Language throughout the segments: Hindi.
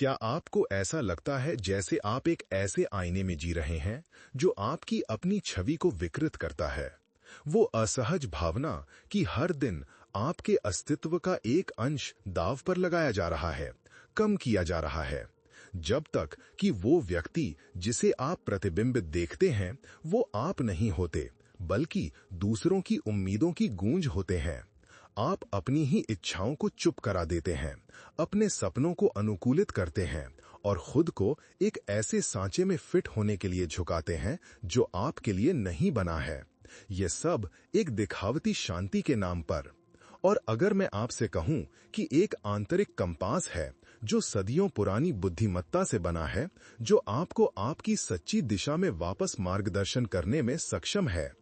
क्या आपको ऐसा लगता है जैसे आप एक ऐसे आईने में जी रहे हैं जो आपकी अपनी छवि को विकृत करता है? वो असहज भावना कि हर दिन आपके अस्तित्व का एक अंश दांव पर लगाया जा रहा है, कम किया जा रहा है, जब तक कि वो व्यक्ति जिसे आप प्रतिबिंबित देखते हैं, वो आप नहीं होते, बल्कि दूसरों की उम्मीदों की गूंज होते हैं। आप अपनी ही इच्छाओं को चुप करा देते हैं, अपने सपनों को अनुकूलित करते हैं और खुद को एक ऐसे सांचे में फिट होने के लिए झुकाते हैं जो आपके लिए नहीं बना है। ये सब एक दिखावती शांति के नाम पर। और अगर मैं आपसे कहूं कि एक आंतरिक कंपास है जो सदियों पुरानी बुद्धिमत्ता से बना है, जो आपको आपकी सच्ची दिशा में वापस मार्गदर्शन करने में सक्षम है,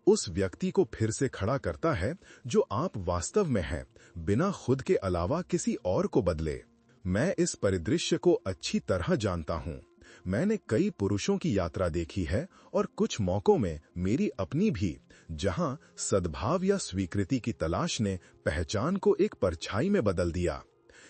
उस व्यक्ति को फिर से खड़ा करता है जो आप वास्तव में हैं, बिना खुद के अलावा किसी और को बदले। मैं इस परिदृश्य को अच्छी तरह जानता हूं। मैंने कई पुरुषों की यात्रा देखी है और कुछ मौकों में मेरी अपनी भी, जहां सद्भाव या स्वीकृति की तलाश ने पहचान को एक परछाई में बदल दिया।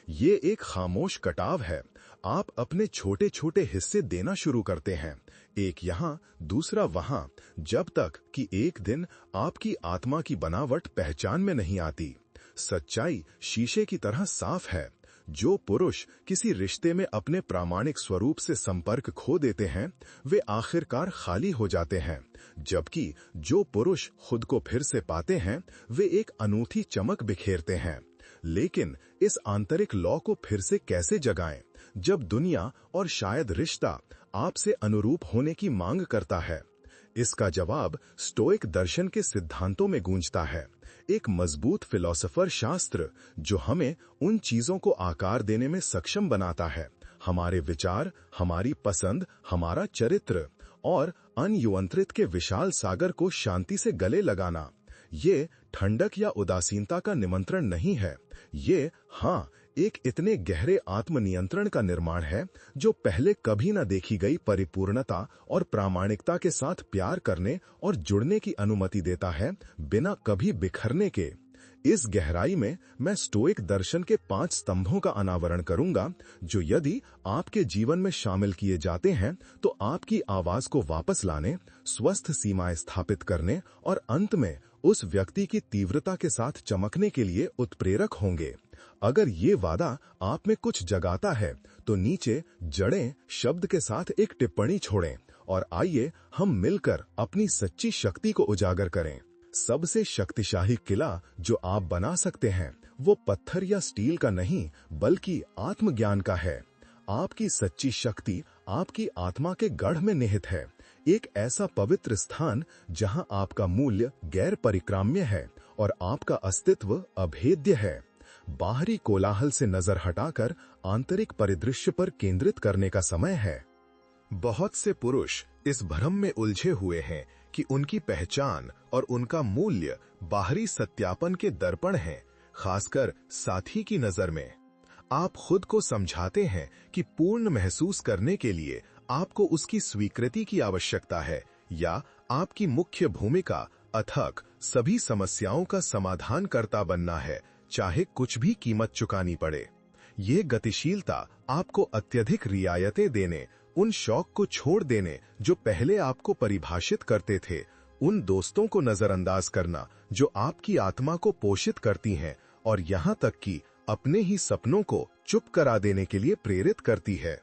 ये एक खामोश कटाव है। आप अपने छोटे छोटे हिस्से देना शुरू करते हैं, एक यहां दूसरा वहां, जब तक कि एक दिन आपकी आत्मा की बनावट पहचान में नहीं आती। सच्चाई शीशे की तरह साफ है। जो पुरुष किसी रिश्ते में अपने प्रामाणिक स्वरूप से संपर्क खो देते हैं, वे आखिरकार खाली हो जाते हैं, जबकि जो पुरुष खुद को फिर से पाते हैं, वे एक अनूठी चमक बिखेरते हैं। लेकिन इस आंतरिक लौ को फिर से कैसे जगाएं, जब दुनिया और शायद रिश्ता आपसे अनुरूप होने की मांग करता है? इसका जवाब स्टोइक दर्शन के सिद्धांतों में गूंजता है, एक मजबूत फिलॉसफर शास्त्र जो हमें उन चीजों को आकार देने में सक्षम बनाता है, हमारे विचार, हमारी पसंद, हमारा चरित्र, और अनियंत्रित के विशाल सागर को शांति से गले लगाना। ये ठंडक या उदासीनता का निमंत्रण नहीं है, ये एक इतने गहरे आत्मनियंत्रण का निर्माण है जो पहले कभी न देखी गई परिपूर्णता और प्रामाणिकता के साथ प्यार करने और जुड़ने की अनुमति देता है, बिना कभी बिखरने के। इस गहराई में मैं स्टोइक दर्शन के 5 स्तंभों का अनावरण करूंगा, जो यदि आपके जीवन में शामिल किए जाते हैं तो आपकी आवाज को वापस लाने, स्वस्थ सीमाएं स्थापित करने और अंत में उस व्यक्ति की तीव्रता के साथ चमकने के लिए उत्प्रेरक होंगे। अगर ये वादा आप में कुछ जगाता है तो नीचे जड़ें शब्द के साथ एक टिप्पणी छोड़ें और आइए हम मिलकर अपनी सच्ची शक्ति को उजागर करें। सबसे शक्तिशाली किला जो आप बना सकते हैं वो पत्थर या स्टील का नहीं, बल्कि आत्मज्ञान का है। आपकी सच्ची शक्ति आपकी आत्मा के गढ़ में निहित है, एक ऐसा पवित्र स्थान जहां आपका मूल्य गैर परिक्राम्य है और आपका अस्तित्व अभेद्य है। बाहरी कोलाहल से नजर हटाकर आंतरिक परिदृश्य पर केंद्रित करने का समय है। बहुत से पुरुष इस भ्रम में उलझे हुए हैं कि उनकी पहचान और उनका मूल्य बाहरी सत्यापन के दर्पण हैं, खासकर साथी की नजर में। आप खुद को समझाते हैं कि पूर्ण महसूस करने के लिए आपको उसकी स्वीकृति की आवश्यकता है, या आपकी मुख्य भूमिका अथक सभी समस्याओं का समाधान करता बनना है, चाहे कुछ भी कीमत चुकानी पड़े। ये गतिशीलता आपको अत्यधिक रियायतें देने, उन शौक को छोड़ देने जो पहले आपको परिभाषित करते थे, उन दोस्तों को नजरअंदाज करना जो आपकी आत्मा को पोषित करती हैं, और यहां तक कि अपने ही सपनों को चुप करा देने के लिए प्रेरित करती है।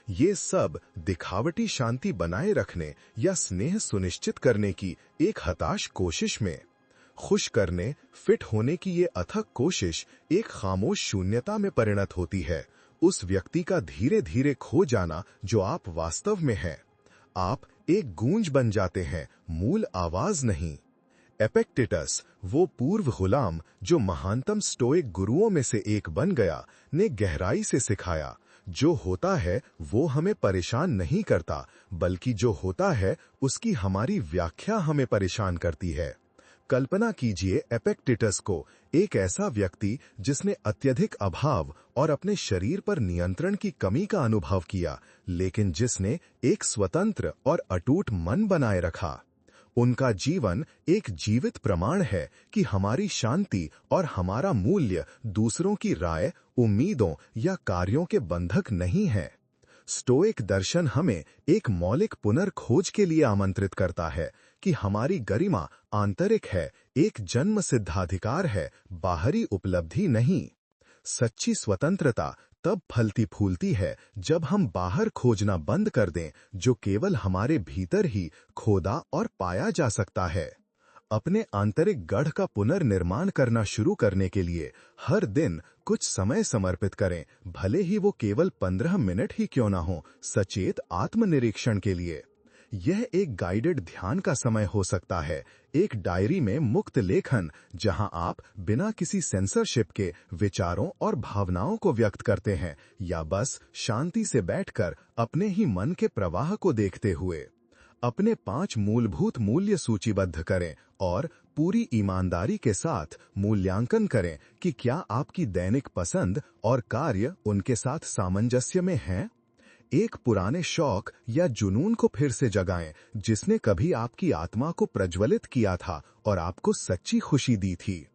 ये सब दिखावटी शांति बनाए रखने या स्नेह सुनिश्चित करने की एक हताश कोशिश में। खुश करने, फिट होने की ये अथक कोशिश एक खामोश शून्यता में परिणत होती है, उस व्यक्ति का धीरे धीरे खो जाना जो आप वास्तव में हैं। आप एक गूंज बन जाते हैं, मूल आवाज नहीं। एपिक्टेटस, वो पूर्व गुलाम जो महानतम स्टोइक गुरुओं में से एक बन गया, ने गहराई से सिखाया, जो होता है वो हमें परेशान नहीं करता, बल्कि जो होता है उसकी हमारी व्याख्या हमें परेशान करती है। कल्पना कीजिए एपिक्टेटस को, एक ऐसा व्यक्ति जिसने अत्यधिक अभाव और अपने शरीर पर नियंत्रण की कमी का अनुभव किया, लेकिन जिसने एक स्वतंत्र और अटूट मन बनाए रखा। उनका जीवन एक जीवित प्रमाण है कि हमारी शांति और हमारा मूल्य दूसरों की राय, उम्मीदों या कार्यों के बंधक नहीं है। स्टोइक दर्शन हमें एक मौलिक पुनर्खोज के लिए आमंत्रित करता है कि हमारी गरिमा आंतरिक है, एक जन्म सिद्धाधिकार है, बाहरी उपलब्धि नहीं। सच्ची स्वतंत्रता तब फलती फूलती है जब हम बाहर खोजना बंद कर दें जो केवल हमारे भीतर ही खोदा और पाया जा सकता है। अपने आंतरिक गढ़ का पुनर्निर्माण करना शुरू करने के लिए हर दिन कुछ समय समर्पित करें, भले ही वो केवल 15 मिनट ही क्यों ना हो, सचेत आत्मनिरीक्षण के लिए। यह एक गाइडेड ध्यान का समय हो सकता है, एक डायरी में मुक्त लेखन जहां आप बिना किसी सेंसरशिप के विचारों और भावनाओं को व्यक्त करते हैं, या बस शांति से बैठकर अपने ही मन के प्रवाह को देखते हुए। अपने 5 मूलभूत मूल्य सूचीबद्ध करें और पूरी ईमानदारी के साथ मूल्यांकन करें कि क्या आपकी दैनिक पसंद और कार्य उनके साथ सामंजस्य में हैं। एक पुराने शौक या जुनून को फिर से जगाएं जिसने कभी आपकी आत्मा को प्रज्वलित किया था और आपको सच्ची खुशी दी थी।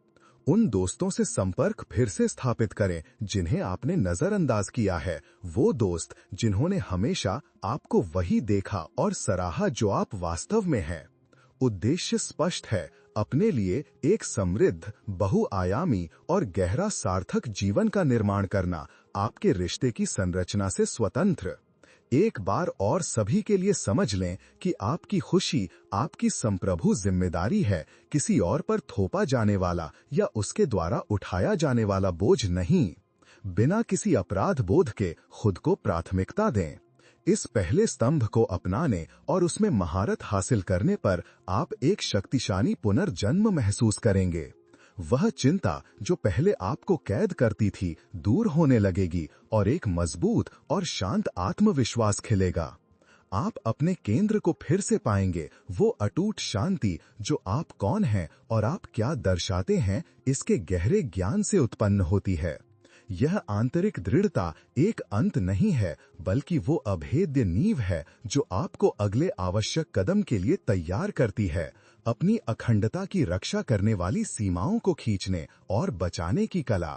उन दोस्तों से संपर्क फिर से स्थापित करें जिन्हें आपने नजरअंदाज किया है, वो दोस्त जिन्होंने हमेशा आपको वही देखा और सराहा जो आप वास्तव में हैं। उद्देश्य स्पष्ट है, अपने लिए एक समृद्ध, बहुआयामी और गहरा सार्थक जीवन का निर्माण करना, आपके रिश्ते की संरचना से स्वतंत्र। एक बार और सभी के लिए समझ लें कि आपकी खुशी आपकी संप्रभु जिम्मेदारी है, किसी और पर थोपा जाने वाला या उसके द्वारा उठाया जाने वाला बोझ नहीं। बिना किसी अपराध बोध के खुद को प्राथमिकता दें। इस पहले स्तंभ को अपनाने और उसमें महारत हासिल करने पर आप एक शक्तिशाली पुनर्जन्म महसूस करेंगे। वह चिंता जो पहले आपको कैद करती थी दूर होने लगेगी और एक मजबूत और शांत आत्मविश्वास खिलेगा। आप अपने केंद्र को फिर से पाएंगे, वो अटूट शांति जो आप कौन हैं और आप क्या दर्शाते हैं इसके गहरे ज्ञान से उत्पन्न होती है। यह आंतरिक दृढ़ता एक अंत नहीं है, बल्कि वो अभेद्य नींव है जो आपको अगले आवश्यक कदम के लिए तैयार करती है। अपनी अखंडता की रक्षा करने वाली सीमाओं को खींचने और बचाने की कला।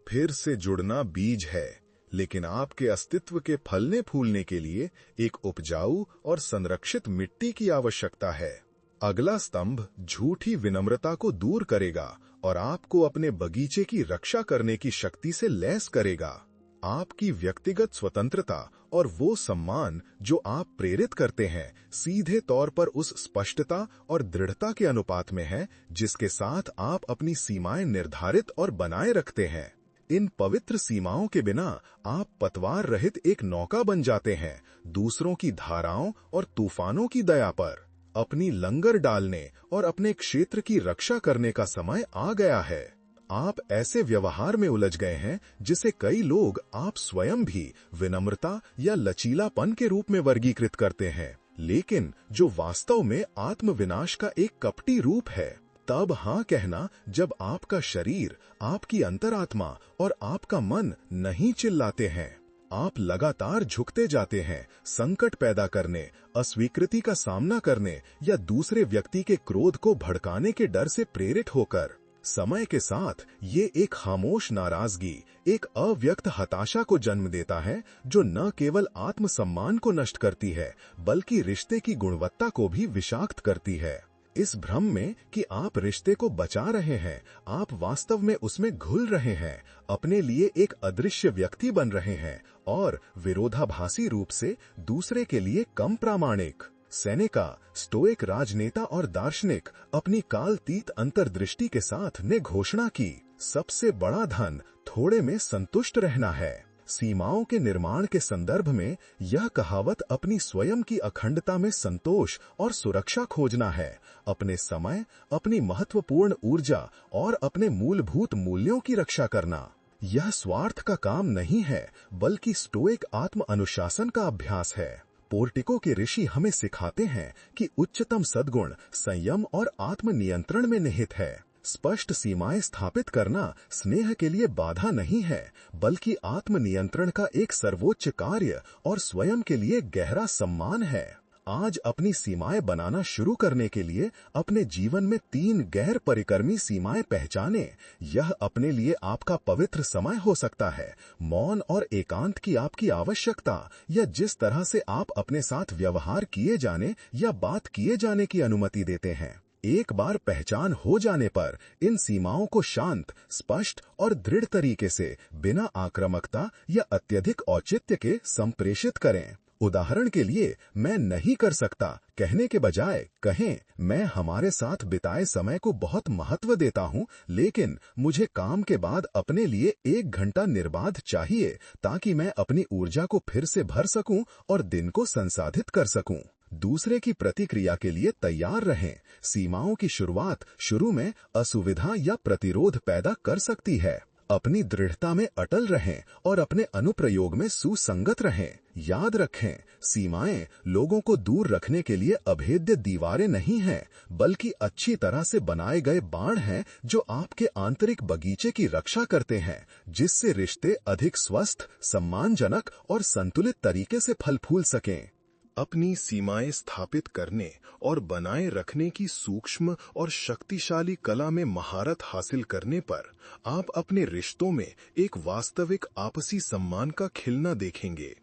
फिर से जुड़ना बीज है, लेकिन आपके अस्तित्व के फलने फूलने के लिए एक उपजाऊ और संरक्षित मिट्टी की आवश्यकता है। अगला स्तंभ झूठी विनम्रता को दूर करेगा और आपको अपने बगीचे की रक्षा करने की शक्ति से लैस करेगा। आपकी व्यक्तिगत स्वतंत्रता और वो सम्मान जो आप प्रेरित करते हैं, सीधे तौर पर उस स्पष्टता और दृढ़ता के अनुपात में है जिसके साथ आप अपनी सीमाएं निर्धारित और बनाए रखते हैं। इन पवित्र सीमाओं के बिना आप पतवार रहित एक नौका बन जाते हैं, दूसरों की धाराओं और तूफानों की दया पर। अपनी लंगर डालने और अपने क्षेत्र की रक्षा करने का समय आ गया है। आप ऐसे व्यवहार में उलझ गए हैं जिसे कई लोग, आप स्वयं भी, विनम्रता या लचीलापन के रूप में वर्गीकृत करते हैं, लेकिन जो वास्तव में आत्मविनाश का एक कपटी रूप है। तब हाँ कहना जब आपका शरीर, आपकी अंतरात्मा और आपका मन नहीं चिल्लाते हैं। आप लगातार झुकते जाते हैं, संकट पैदा करने, अस्वीकृति का सामना करने या दूसरे व्यक्ति के क्रोध को भड़काने के डर से प्रेरित होकर। समय के साथ ये एक खामोश नाराजगी, एक अव्यक्त हताशा को जन्म देता है जो न केवल आत्मसम्मान को नष्ट करती है बल्कि रिश्ते की गुणवत्ता को भी विषाक्त करती है। इस भ्रम में कि आप रिश्ते को बचा रहे हैं, आप वास्तव में उसमें घुल रहे हैं, अपने लिए एक अदृश्य व्यक्ति बन रहे हैं और विरोधाभासी रूप से दूसरे के लिए कम प्रामाणिक। सेनेका, स्टोइक राजनेता और दार्शनिक, अपनी कालतीत अंतर्दृष्टि के साथ ने घोषणा की, सबसे बड़ा धन थोड़े में संतुष्ट रहना है। सीमाओं के निर्माण के संदर्भ में यह कहावत अपनी स्वयं की अखंडता में संतोष और सुरक्षा खोजना है, अपने समय, अपनी महत्वपूर्ण ऊर्जा और अपने मूलभूत मूल्यों की रक्षा करना। यह स्वार्थ का काम नहीं है बल्कि स्टोइक आत्म अनुशासन का अभ्यास है। पोर्टिको के ऋषि हमें सिखाते हैं कि उच्चतम सद्गुण संयम और आत्मनियंत्रण में निहित है। स्पष्ट सीमाएं स्थापित करना स्नेह के लिए बाधा नहीं है बल्कि आत्मनियंत्रण का एक सर्वोच्च कार्य और स्वयं के लिए गहरा सम्मान है। आज अपनी सीमाएं बनाना शुरू करने के लिए अपने जीवन में 3 गैर परिकर्मी सीमाएं पहचानें। यह अपने लिए आपका पवित्र समय हो सकता है, मौन और एकांत की आपकी आवश्यकता, या जिस तरह से आप अपने साथ व्यवहार किए जाने या बात किए जाने की अनुमति देते हैं। एक बार पहचान हो जाने पर इन सीमाओं को शांत, स्पष्ट और दृढ़ तरीके से, बिना आक्रामकता या अत्यधिक औचित्य के संप्रेषित करें। उदाहरण के लिए, मैं नहीं कर सकता कहने के बजाय कहें, मैं हमारे साथ बिताए समय को बहुत महत्व देता हूं, लेकिन मुझे काम के बाद अपने लिए 1 घंटा निर्बाध चाहिए ताकि मैं अपनी ऊर्जा को फिर से भर सकूं और दिन को संसाधित कर सकूं। दूसरे की प्रतिक्रिया के लिए तैयार रहें। सीमाओं की शुरुआत शुरू में असुविधा या प्रतिरोध पैदा कर सकती है। अपनी दृढ़ता में अटल रहें और अपने अनुप्रयोग में सुसंगत रहें। याद रखें, सीमाएं लोगों को दूर रखने के लिए अभेद्य दीवारें नहीं हैं, बल्कि अच्छी तरह से बनाए गए बाण हैं जो आपके आंतरिक बगीचे की रक्षा करते हैं, जिससे रिश्ते अधिक स्वस्थ, सम्मानजनक और संतुलित तरीके से फल फूल सकें। अपनी सीमाएं स्थापित करने और बनाए रखने की सूक्ष्म और शक्तिशाली कला में महारत हासिल करने पर आप अपने रिश्तों में एक वास्तविक आपसी सम्मान का खिलना देखेंगे।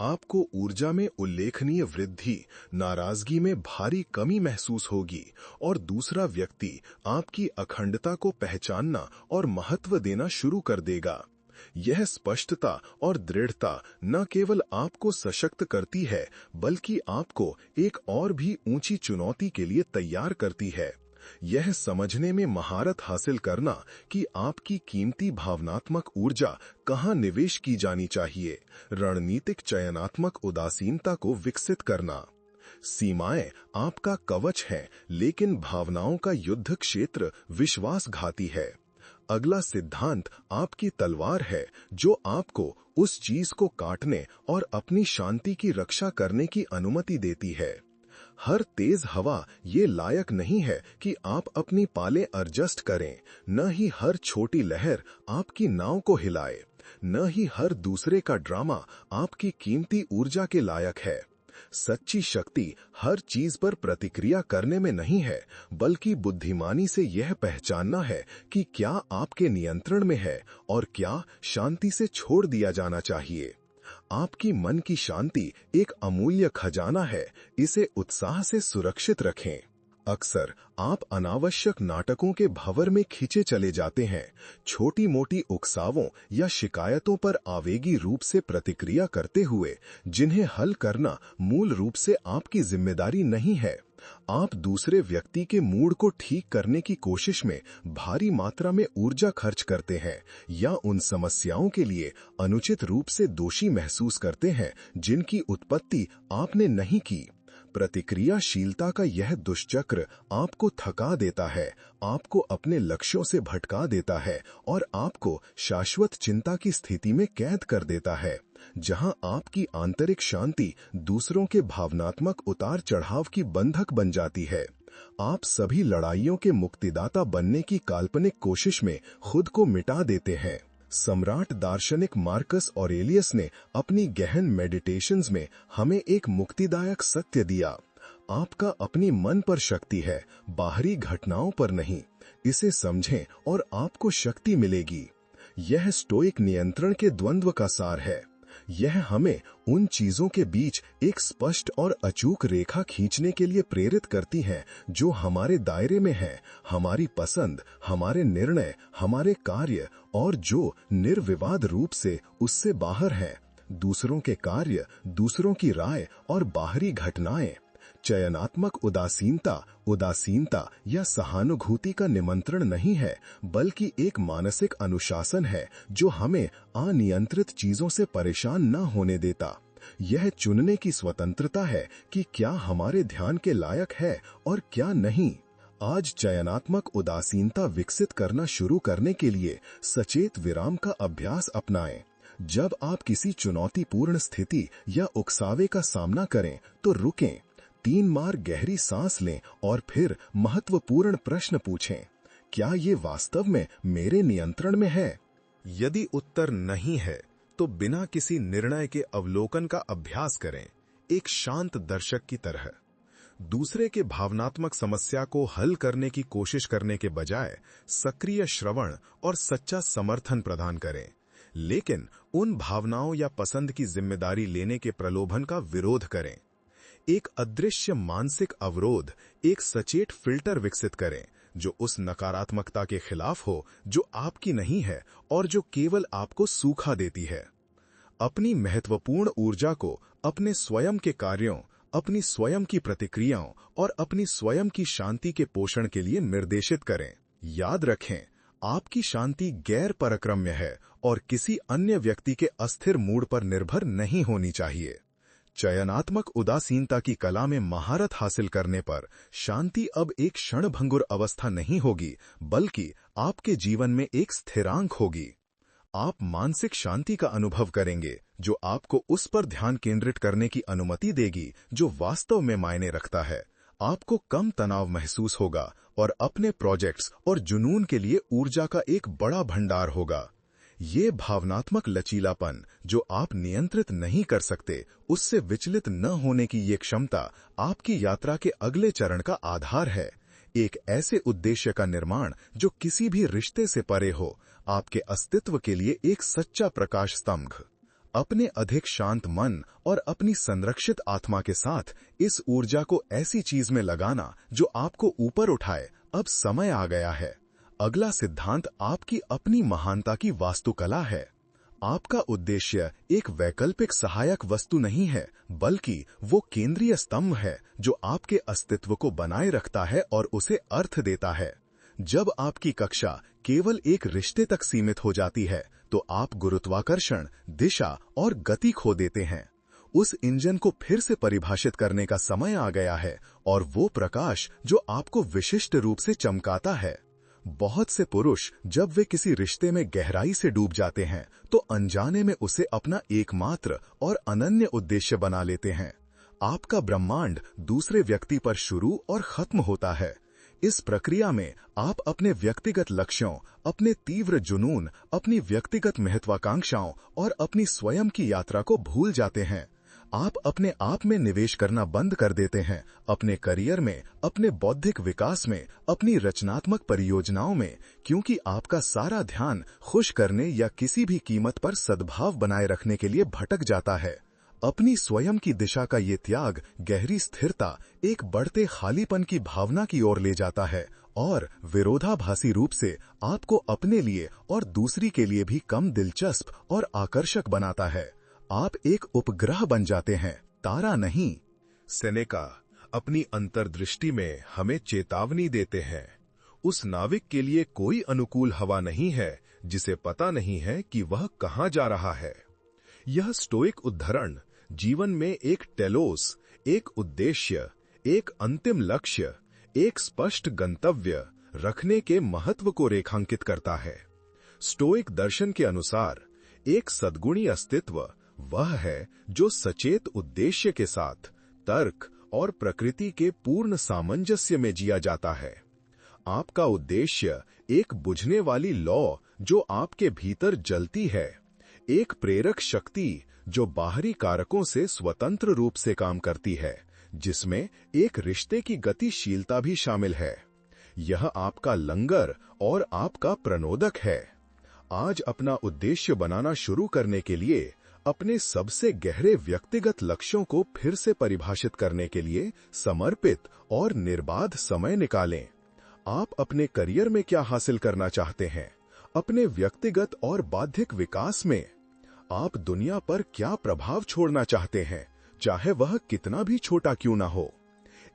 आपको ऊर्जा में उल्लेखनीय वृद्धि, नाराजगी में भारी कमी महसूस होगी और दूसरा व्यक्ति आपकी अखंडता को पहचानना और महत्व देना शुरू कर देगा। यह स्पष्टता और दृढ़ता न केवल आपको सशक्त करती है, बल्कि आपको एक और भी ऊंची चुनौती के लिए तैयार करती है। यह समझने में महारत हासिल करना कि आपकी कीमती भावनात्मक ऊर्जा कहाँ निवेश की जानी चाहिए, रणनीतिक चयनात्मक उदासीनता को विकसित करना। सीमाएं आपका कवच है, लेकिन भावनाओं का युद्ध क्षेत्र विश्वासघाती है। अगला सिद्धांत आपकी तलवार है, जो आपको उस चीज को काटने और अपनी शांति की रक्षा करने की अनुमति देती है। हर तेज हवा ये लायक नहीं है कि आप अपनी पालें एडजस्ट करें, न ही हर छोटी लहर आपकी नाव को हिलाए, न ही हर दूसरे का ड्रामा आपकी कीमती ऊर्जा के लायक है। सच्ची शक्ति हर चीज पर प्रतिक्रिया करने में नहीं है, बल्कि बुद्धिमानी से यह पहचानना है कि क्या आपके नियंत्रण में है और क्या शांति से छोड़ दिया जाना चाहिए। आपकी मन की शांति एक अमूल्य खजाना है, इसे उत्साह से सुरक्षित रखें। अक्सर आप अनावश्यक नाटकों के भंवर में खींचे चले जाते हैं, छोटी मोटी उकसावों या शिकायतों पर आवेगी रूप से प्रतिक्रिया करते हुए, जिन्हें हल करना मूल रूप से आपकी जिम्मेदारी नहीं है। आप दूसरे व्यक्ति के मूड को ठीक करने की कोशिश में भारी मात्रा में ऊर्जा खर्च करते हैं, या उन समस्याओं के लिए अनुचित रूप से दोषी महसूस करते हैं जिनकी उत्पत्ति आपने नहीं की। प्रतिक्रियाशीलता का यह दुष्चक्र आपको थका देता है, आपको अपने लक्ष्यों से भटका देता है और आपको शाश्वत चिंता की स्थिति में कैद कर देता है, जहां आपकी आंतरिक शांति दूसरों के भावनात्मक उतार चढ़ाव की बंधक बन जाती है। आप सभी लड़ाइयों के मुक्तिदाता बनने की काल्पनिक कोशिश में खुद को मिटा देते हैं। सम्राट दार्शनिक मार्कस ऑरेलियस ने अपनी गहन मेडिटेशंस में हमें एक मुक्तिदायक सत्य दिया। आपका अपनी मन पर शक्ति है, बाहरी घटनाओं पर नहीं। इसे समझें और आपको शक्ति मिलेगी। यह स्टोइक नियंत्रण के द्वंद्व का सार है। यह हमें उन चीजों के बीच एक स्पष्ट और अचूक रेखा खींचने के लिए प्रेरित करती हैं जो हमारे दायरे में है, हमारी पसंद, हमारे निर्णय, हमारे कार्य, और जो निर्विवाद रूप से उससे बाहर हैं, दूसरों के कार्य, दूसरों की राय और बाहरी घटनाएं। चयनात्मक उदासीनता या सहानुभूति का निमंत्रण नहीं है, बल्कि एक मानसिक अनुशासन है जो हमें अनियंत्रित चीजों से परेशान न होने देता। यह चुनने की स्वतंत्रता है कि क्या हमारे ध्यान के लायक है और क्या नहीं। आज चयनात्मक उदासीनता विकसित करना शुरू करने के लिए सचेत विराम का अभ्यास अपनाएं। जब आप किसी चुनौतीपूर्ण स्थिति या उकसावे का सामना करें तो रुकें, 3 बार गहरी सांस लें और फिर महत्वपूर्ण प्रश्न पूछें, क्या ये वास्तव में मेरे नियंत्रण में है? यदि उत्तर नहीं है, तो बिना किसी निर्णय के अवलोकन का अभ्यास करें। एक शांत दर्शक की तरह। दूसरे के भावनात्मक समस्या को हल करने की कोशिश करने के बजाय सक्रिय श्रवण और सच्चा समर्थन प्रदान करें, लेकिन उन भावनाओं या पसंद की जिम्मेदारी लेने के प्रलोभन का विरोध करें। एक अदृश्य मानसिक अवरोध, एक सचेत फिल्टर विकसित करें जो उस नकारात्मकता के खिलाफ हो जो आपकी नहीं है और जो केवल आपको सूखा देती है। अपनी महत्वपूर्ण ऊर्जा को अपने स्वयं के कार्यों, अपनी स्वयं की प्रतिक्रियाओं और अपनी स्वयं की शांति के पोषण के लिए निर्देशित करें। याद रखें, आपकी शांति गैर परक्रम्य है और किसी अन्य व्यक्ति के अस्थिर मूड पर निर्भर नहीं होनी चाहिए। चयनात्मक उदासीनता की कला में महारत हासिल करने पर शांति अब एक क्षणभंगुर अवस्था नहीं होगी, बल्कि आपके जीवन में एक स्थिरांक होगी। आप मानसिक शांति का अनुभव करेंगे जो आपको उस पर ध्यान केंद्रित करने की अनुमति देगी जो वास्तव में मायने रखता है। आपको कम तनाव महसूस होगा और अपने प्रोजेक्ट्स और जुनून के लिए ऊर्जा का एक बड़ा भंडार होगा। ये भावनात्मक लचीलापन जो आप नियंत्रित नहीं कर सकते, उससे विचलित न होने की ये क्षमता आपकी यात्रा के अगले चरण का आधार है। एक ऐसे उद्देश्य का निर्माण जो किसी भी रिश्ते से परे हो, आपके अस्तित्व के लिए एक सच्चा प्रकाश स्तंभ। अपने अधिक शांत मन और अपनी संरक्षित आत्मा के साथ इस ऊर्जा को ऐसी चीज में लगाना जो आपको ऊपर उठाए, अब समय आ गया है। अगला सिद्धांत आपकी अपनी महानता की वास्तुकला है। आपका उद्देश्य एक वैकल्पिक सहायक वस्तु नहीं है, बल्कि वो केंद्रीय स्तंभ है जो आपके अस्तित्व को बनाए रखता है और उसे अर्थ देता है। जब आपकी कक्षा केवल एक रिश्ते तक सीमित हो जाती है, तो आप गुरुत्वाकर्षण, दिशा और गति खो देते हैं। उस इंजन को फिर से परिभाषित करने का समय आ गया है, और वो प्रकाश जो आपको विशिष्ट रूप से चमकाता है। बहुत से पुरुष जब वे किसी रिश्ते में गहराई से डूब जाते हैं, तो अनजाने में उसे अपना एकमात्र और अनन्य उद्देश्य बना लेते हैं। आपका ब्रह्मांड दूसरे व्यक्ति पर शुरू और खत्म होता है। इस प्रक्रिया में आप अपने व्यक्तिगत लक्ष्यों, अपने तीव्र जुनून, अपनी व्यक्तिगत महत्वाकांक्षाओं और अपनी स्वयं की यात्रा को भूल जाते हैं। आप अपने आप में निवेश करना बंद कर देते हैं, अपने करियर में, अपने बौद्धिक विकास में, अपनी रचनात्मक परियोजनाओं में, क्योंकि आपका सारा ध्यान खुश करने या किसी भी कीमत पर सद्भाव बनाए रखने के लिए भटक जाता है। अपनी स्वयं की दिशा का ये त्याग गहरी स्थिरता, एक बढ़ते खालीपन की भावना की ओर ले जाता है और विरोधाभासी रूप से आपको अपने लिए और दूसरी के लिए भी कम दिलचस्प और आकर्षक बनाता है। आप एक उपग्रह बन जाते हैं, तारा नहीं। सेनेका अपनी अंतर्दृष्टि में हमें चेतावनी देते हैं, उस नाविक के लिए कोई अनुकूल हवा नहीं है जिसे पता नहीं है कि वह कहां जा रहा है। यह स्टोइक उद्धरण जीवन में एक टेलोस, एक उद्देश्य, एक अंतिम लक्ष्य, एक स्पष्ट गंतव्य रखने के महत्व को रेखांकित करता है। स्टोइक दर्शन के अनुसार एक सद्गुणी अस्तित्व वह है जो सचेत उद्देश्य के साथ तर्क और प्रकृति के पूर्ण सामंजस्य में जिया जाता है। आपका उद्देश्य एक बुझने वाली लौ जो आपके भीतर जलती है, एक प्रेरक शक्ति जो बाहरी कारकों से स्वतंत्र रूप से काम करती है, जिसमें एक रिश्ते की गतिशीलता भी शामिल है। यह आपका लंगर और आपका प्रणोदक है। आज अपना उद्देश्य बनाना शुरू करने के लिए अपने सबसे गहरे व्यक्तिगत लक्ष्यों को फिर से परिभाषित करने के लिए समर्पित और निर्बाध समय निकालें। आप अपने करियर में क्या हासिल करना चाहते हैं? अपने व्यक्तिगत और बौद्धिक विकास में आप दुनिया पर क्या प्रभाव छोड़ना चाहते हैं, चाहे वह कितना भी छोटा क्यों ना हो?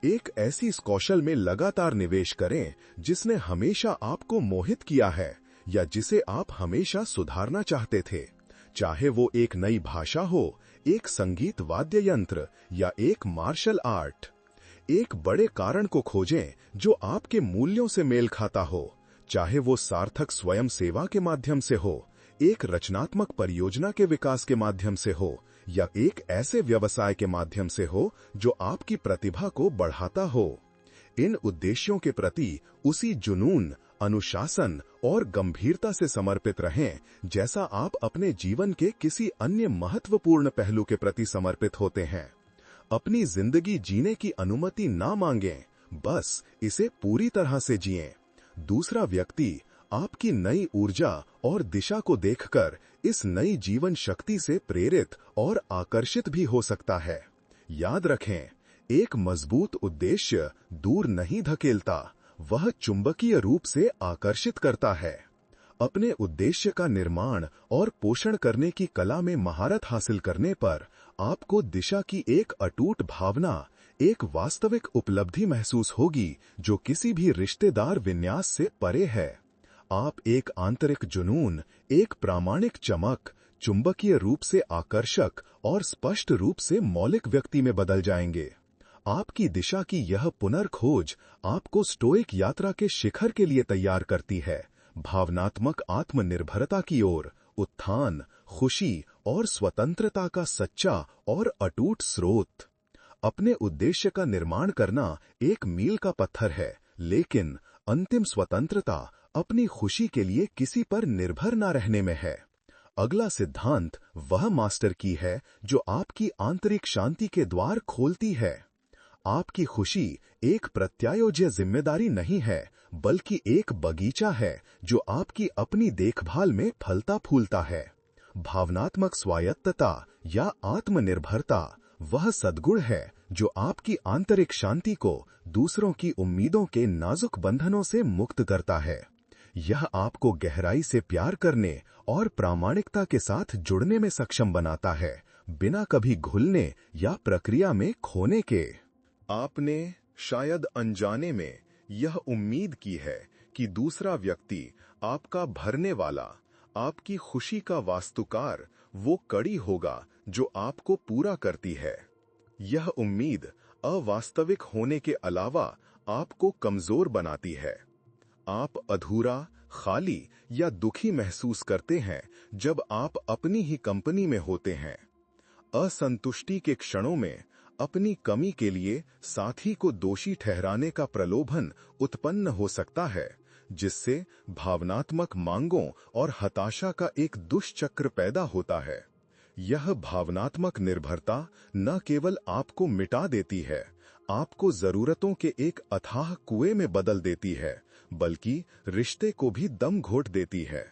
एक ऐसी कौशल में लगातार निवेश करें जिसने हमेशा आपको मोहित किया है या जिसे आप हमेशा सुधारना चाहते थे। चाहे वो एक नई भाषा हो, एक संगीत वाद्य यंत्र या एक मार्शल आर्ट। एक बड़े कारण को खोजें जो आपके मूल्यों से मेल खाता हो, चाहे वो सार्थक स्वयं सेवा के माध्यम से हो, एक रचनात्मक परियोजना के विकास के माध्यम से हो या एक ऐसे व्यवसाय के माध्यम से हो जो आपकी प्रतिभा को बढ़ाता हो। इन उद्देश्यों के प्रति उसी जुनून, अनुशासन और गंभीरता से समर्पित रहें जैसा आप अपने जीवन के किसी अन्य महत्वपूर्ण पहलू के प्रति समर्पित होते हैं। अपनी जिंदगी जीने की अनुमति ना मांगें, बस इसे पूरी तरह से जिएं। दूसरा व्यक्ति आपकी नई ऊर्जा और दिशा को देखकर इस नई जीवन शक्ति से प्रेरित और आकर्षित भी हो सकता है। याद रखें, एक मजबूत उद्देश्य दूर नहीं धकेलता, वह चुंबकीय रूप से आकर्षित करता है। अपने उद्देश्य का निर्माण और पोषण करने की कला में महारत हासिल करने पर आपको दिशा की एक अटूट भावना, एक वास्तविक उपलब्धि महसूस होगी जो किसी भी रिश्तेदार विन्यास से परे है। आप एक आंतरिक जुनून, एक प्रामाणिक चमक, चुंबकीय रूप से आकर्षक और स्पष्ट रूप से मौलिक व्यक्ति में बदल जाएंगे। आपकी दिशा की यह पुनर्खोज आपको स्टोइक यात्रा के शिखर के लिए तैयार करती है, भावनात्मक आत्मनिर्भरता की ओर, उत्थान, खुशी और स्वतंत्रता का सच्चा और अटूट स्रोत। अपने उद्देश्य का निर्माण करना एक मील का पत्थर है, लेकिन अंतिम स्वतंत्रता अपनी खुशी के लिए किसी पर निर्भर न रहने में है। अगला सिद्धांत वह मास्टर की है जो आपकी आंतरिक शांति के द्वार खोलती है। आपकी खुशी एक प्रत्यायोज्य जिम्मेदारी नहीं है, बल्कि एक बगीचा है जो आपकी अपनी देखभाल में फलता फूलता है। भावनात्मक स्वायत्तता या आत्मनिर्भरता वह सद्गुण है जो आपकी आंतरिक शांति को दूसरों की उम्मीदों के नाजुक बंधनों से मुक्त करता है। यह आपको गहराई से प्यार करने और प्रामाणिकता के साथ जुड़ने में सक्षम बनाता है, बिना कभी घुलने या प्रक्रिया में खोने के। आपने शायद अनजाने में यह उम्मीद की है कि दूसरा व्यक्ति आपका भरने वाला, आपकी खुशी का वास्तुकार, वो कड़ी होगा जो आपको पूरा करती है। यह उम्मीद अवास्तविक होने के अलावा आपको कमजोर बनाती है। आप अधूरा, खाली या दुखी महसूस करते हैं जब आप अपनी ही कंपनी में होते हैं। असंतुष्टि के क्षणों में अपनी कमी के लिए साथी को दोषी ठहराने का प्रलोभन उत्पन्न हो सकता है, जिससे भावनात्मक मांगों और हताशा का एक दुष्चक्र पैदा होता है। यह भावनात्मक निर्भरता न केवल आपको मिटा देती है, आपको जरूरतों के एक अथाह कुएं में बदल देती है, बल्कि रिश्ते को भी दम घोट देती है।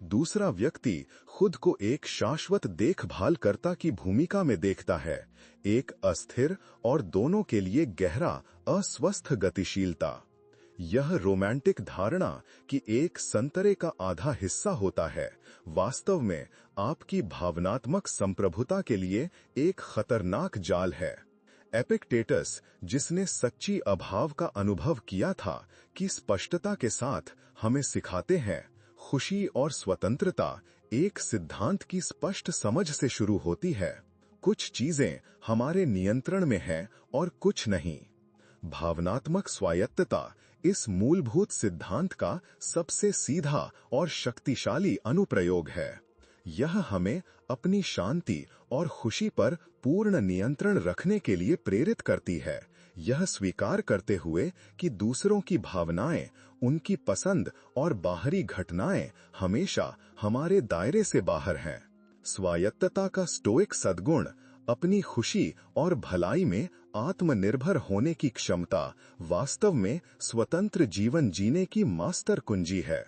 दूसरा व्यक्ति खुद को एक शाश्वत देखभालकर्ता की भूमिका में देखता है, एक अस्थिर और दोनों के लिए गहरा अस्वस्थ गतिशीलता। यह रोमांटिक धारणा कि एक संतरे का आधा हिस्सा होता है, वास्तव में आपकी भावनात्मक संप्रभुता के लिए एक खतरनाक जाल है। एपिक्टेटस, जिसने सच्ची अभाव का अनुभव किया था, कि स्पष्टता के साथ हमें सिखाते हैं, खुशी और स्वतंत्रता एक सिद्धांत की स्पष्ट समझ से शुरू होती है। कुछ चीजें हमारे नियंत्रण में हैं और कुछ नहीं। भावनात्मक स्वायत्तता इस मूलभूत सिद्धांत का सबसे सीधा और शक्तिशाली अनुप्रयोग है। यह हमें अपनी शांति और खुशी पर पूर्ण नियंत्रण रखने के लिए प्रेरित करती है, यह स्वीकार करते हुए कि दूसरों की भावनाएं, उनकी पसंद और बाहरी घटनाएं हमेशा हमारे दायरे से बाहर हैं। स्वायत्तता का स्टोइक सद्गुण अपनी खुशी और भलाई में आत्मनिर्भर होने की क्षमता वास्तव में स्वतंत्र जीवन जीने की मास्टर कुंजी है।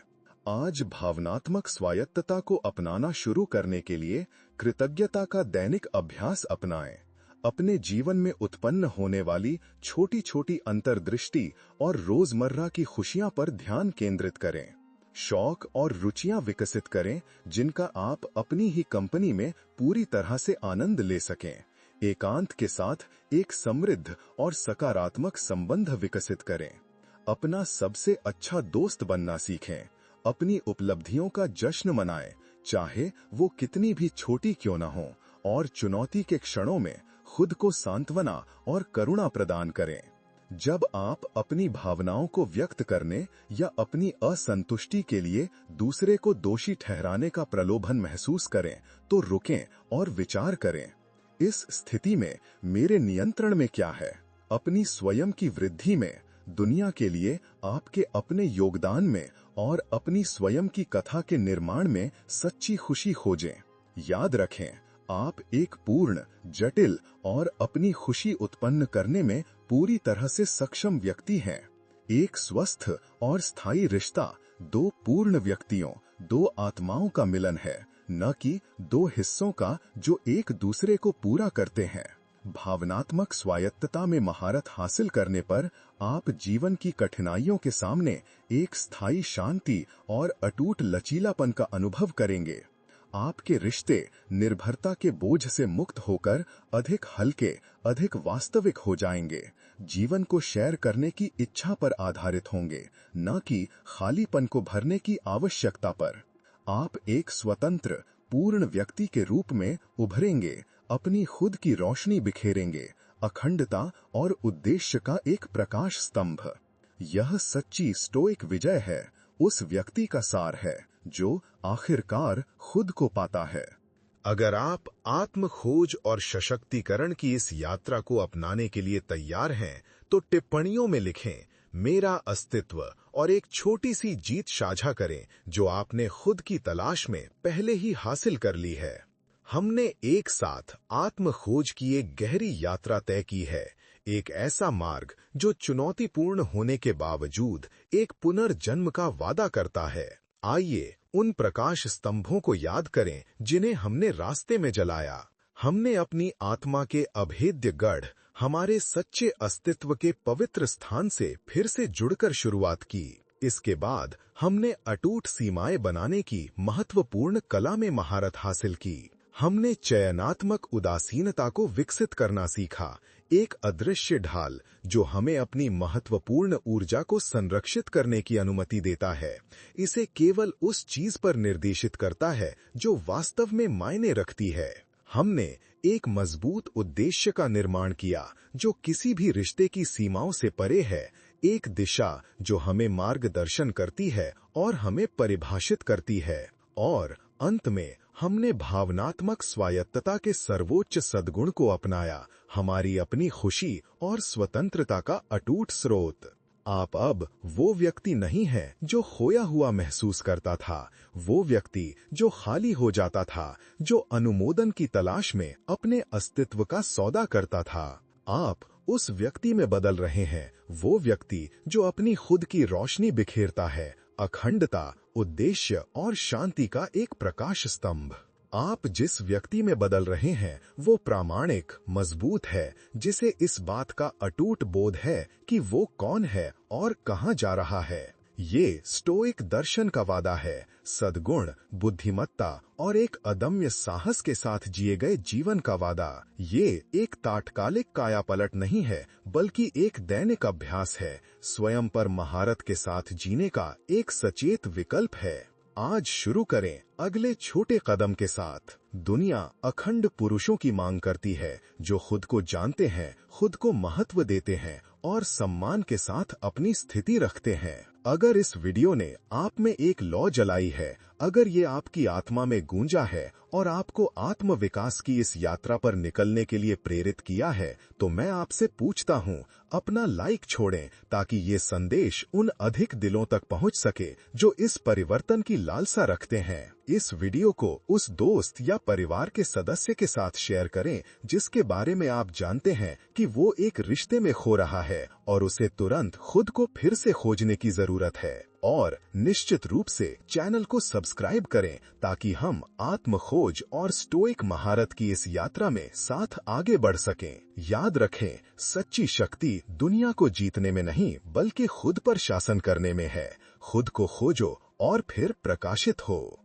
आज भावनात्मक स्वायत्तता को अपनाना शुरू करने के लिए कृतज्ञता का दैनिक अभ्यास अपनाएं। अपने जीवन में उत्पन्न होने वाली छोटी छोटी अंतर्दृष्टि और रोजमर्रा की खुशियां पर ध्यान केंद्रित करें। शौक और रुचियां विकसित करें जिनका आप अपनी ही कंपनी में पूरी तरह से आनंद ले सकें। एकांत के साथ एक समृद्ध और सकारात्मक संबंध विकसित करें। अपना सबसे अच्छा दोस्त बनना सीखें। अपनी उपलब्धियों का जश्न मनाएं, चाहे वो कितनी भी छोटी क्यों न हो, और चुनौती के क्षणों में खुद को सांत्वना और करुणा प्रदान करें। जब आप अपनी भावनाओं को व्यक्त करने या अपनी असंतुष्टि के लिए दूसरे को दोषी ठहराने का प्रलोभन महसूस करें, तो रुकें और विचार करें, इस स्थिति में मेरे नियंत्रण में क्या है? अपनी स्वयं की वृद्धि में, दुनिया के लिए आपके अपने योगदान में और अपनी स्वयं की कथा के निर्माण में सच्ची खुशी खोजें। याद रखें, आप एक पूर्ण, जटिल और अपनी खुशी उत्पन्न करने में पूरी तरह से सक्षम व्यक्ति हैं। एक स्वस्थ और स्थायी रिश्ता दो पूर्ण व्यक्तियों, दो आत्माओं का मिलन है, न कि दो हिस्सों का जो एक दूसरे को पूरा करते हैं। भावनात्मक स्वायत्तता में महारत हासिल करने पर आप जीवन की कठिनाइयों के सामने एक स्थायी शांति और अटूट लचीलापन का अनुभव करेंगे। आपके रिश्ते निर्भरता के बोझ से मुक्त होकर अधिक हल्के, अधिक वास्तविक हो जाएंगे। जीवन को शेयर करने की इच्छा पर आधारित होंगे, न कि खालीपन को भरने की आवश्यकता पर। आप एक स्वतंत्र, पूर्ण व्यक्ति के रूप में उभरेंगे, अपनी खुद की रोशनी बिखेरेंगे, अखंडता और उद्देश्य का एक प्रकाश स्तंभ। यह सच्ची स्टोइक विजय है, उस व्यक्ति का सार है जो आखिरकार खुद को पाता है। अगर आप आत्म खोज और सशक्तिकरण की इस यात्रा को अपनाने के लिए तैयार हैं, तो टिप्पणियों में लिखें मेरा अस्तित्व और एक छोटी सी जीत साझा करें जो आपने खुद की तलाश में पहले ही हासिल कर ली है। हमने एक साथ आत्म खोज की एक गहरी यात्रा तय की है, एक ऐसा मार्ग जो चुनौतीपूर्ण होने के बावजूद एक पुनर्जन्म का वादा करता है। आइए उन प्रकाश स्तंभों को याद करें जिन्हें हमने रास्ते में जलाया। हमने अपनी आत्मा के अभेद्य गढ़, हमारे सच्चे अस्तित्व के पवित्र स्थान से फिर से जुड़कर शुरुआत की। इसके बाद हमने अटूट सीमाएं बनाने की महत्वपूर्ण कला में महारत हासिल की। हमने चयनात्मक उदासीनता को विकसित करना सीखा, एक अदृश्य ढाल जो हमें अपनी महत्वपूर्ण ऊर्जा को संरक्षित करने की अनुमति देता है। इसे केवल उस चीज पर निर्देशित करता है जो वास्तव में मायने रखती है। हमने एक मजबूत उद्देश्य का निर्माण किया जो किसी भी रिश्ते की सीमाओं से परे है, एक दिशा जो हमें मार्गदर्शन करती है और हमें परिभाषित करती है। और अंत में हमने भावनात्मक स्वायत्तता के सर्वोच्च सद्गुण को अपनाया, हमारी अपनी खुशी और स्वतंत्रता का अटूट स्रोत। आप अब वो व्यक्ति नहीं हैं जो खोया हुआ महसूस करता था, वो व्यक्ति जो खाली हो जाता था, जो अनुमोदन की तलाश में अपने अस्तित्व का सौदा करता था। आप उस व्यक्ति में बदल रहे हैं, वो व्यक्ति जो अपनी खुद की रोशनी बिखेरता है, अखंडता, उद्देश्य और शांति का एक प्रकाश स्तंभ। आप जिस व्यक्ति में बदल रहे हैं वो प्रामाणिक, मजबूत है, जिसे इस बात का अटूट बोध है कि वो कौन है और कहां जा रहा है। ये स्टोइक दर्शन का वादा है, सद्गुण, बुद्धिमत्ता और एक अदम्य साहस के साथ जिए गए जीवन का वादा। ये एक तात्कालिक कायापलट नहीं है, बल्कि एक दैनिक अभ्यास है, स्वयं पर महारत के साथ जीने का एक सचेत विकल्प है। आज शुरू करें अगले छोटे कदम के साथ। दुनिया अखंड पुरुषों की मांग करती है जो खुद को जानते हैं, खुद को महत्व देते हैं और सम्मान के साथ अपनी स्थिति रखते हैं। अगर इस वीडियो ने आप में एक लौ जलाई है, अगर ये आपकी आत्मा में गूंजा है और आपको आत्म विकास की इस यात्रा पर निकलने के लिए प्रेरित किया है, तो मैं आपसे पूछता हूँ, अपना लाइक छोड़ें ताकि ये संदेश उन अधिक दिलों तक पहुँच सके जो इस परिवर्तन की लालसा रखते हैं। इस वीडियो को उस दोस्त या परिवार के सदस्य के साथ शेयर करें जिसके बारे में आप जानते हैं कि वो एक रिश्ते में खो रहा है और उसे तुरंत खुद को फिर से खोजने की जरूरत है। और निश्चित रूप से चैनल को सब्सक्राइब करें ताकि हम आत्म खोज और स्टोइक महारत की इस यात्रा में साथ आगे बढ़ सकें। याद रखें, सच्ची शक्ति दुनिया को जीतने में नहीं बल्कि खुद पर शासन करने में है। खुद को खोजो और फिर प्रकाशित हो।